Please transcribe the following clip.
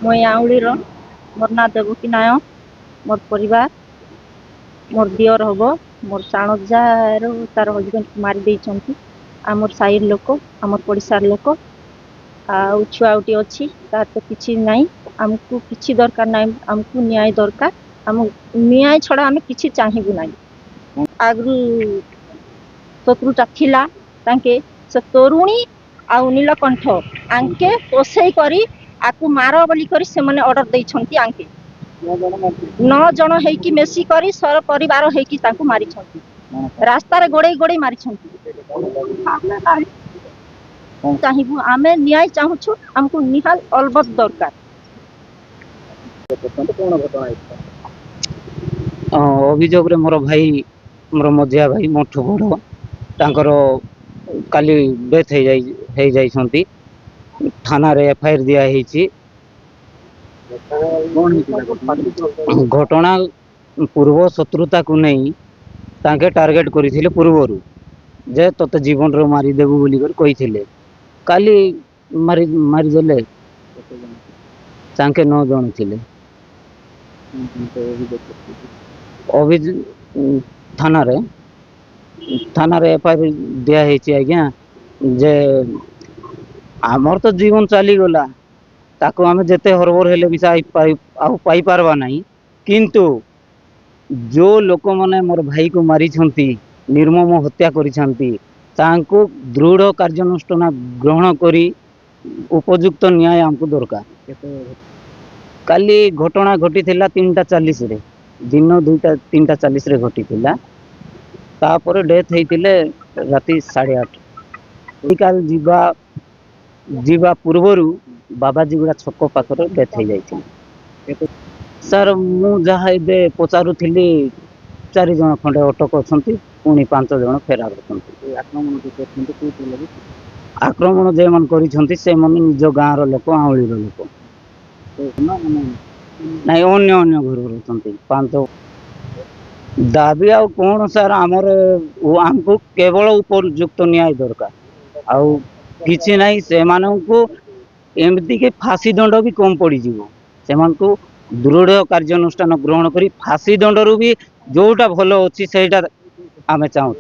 मुई आउलीर मोर ना देवकी नायक मोर परिवार मोर दियर हम मोर साणजार तार हजबैंड मारी देइछंती आमर साइर लोक आमर पड़िशार लोक आ छुआउटी अच्छी तार तो किसी नाई आमको किसी दरकार नाई आमको न्याय दरकार आम न्याय छड़ा आम किसी चाहबू ना आगु शत्रुटा थिला तांके से तरुणी आउ नीलकंठ आंके पोसई करी आकु मार बोली करी से माने ऑर्डर देइछंती आंके 9 जण हेकी मेसी करी सर परिवार हेकी तांको मारी छंती रास्ता रे गोड़े गोड़े मारी छंती चाहबू आमे न्याय चाहूछु हमको निहाल अलबत दरकार अभियोग रे मोर भाई मोर मझिया भाई मोठो बड़ तांकर काली डेथ हो जाइछंती थाना रे एफआईआर दिया हेची घटना पूर्व शत्रुता को नहीं तांके टार्गेट करथिले पूर्वरु जे तते जीवन रो मारी देबु बोली कर कहिथिले काली मारी देले तांके 9 जण थिले अभी थाना रे एफआईआर दिया हेची आज्ञा जे आमर तो जीवन चली गला ताको आमे जेते हरबर हेले भी पाई पारबा नहीं किंतु जो लोक माने मोर भाई को मारी छंती निर्मम हत्या करी छंती तांको दृढ़ कार्यानुष्ठान ग्रहण करी उपयुक्त न्याय हमको दरकार काली घटना घटी थिला 3:40 रे दिन 3:40 रे घटी थिला तापर डेथ हेतिले राती 8:30 मेडिकल जीवा पूर्वरु बाबाजी गुड़ा छक पाखर डेथ हो जाइए सर मु जहाँ ए पचारू थी 4 जण खंडे अटक अच्छा पुणी 5 जण फेरार अच्छा आक्रमण जे मन करिसेंती से मन निज गाँव लोक आउली लोक नहीं अन्य घर रोचंती 5 दाबी आ कौन सर आमर आमको केवल उपयुक्त न्याय दरकार आउ किछि नहीं से माननको एमती के फांसी दंड भी कम पड़ से दृढ़ कार्यानुष्ठान ग्रहण करी फांसी दंड भी जोटा भल अच्छी से आमे चाहूँ।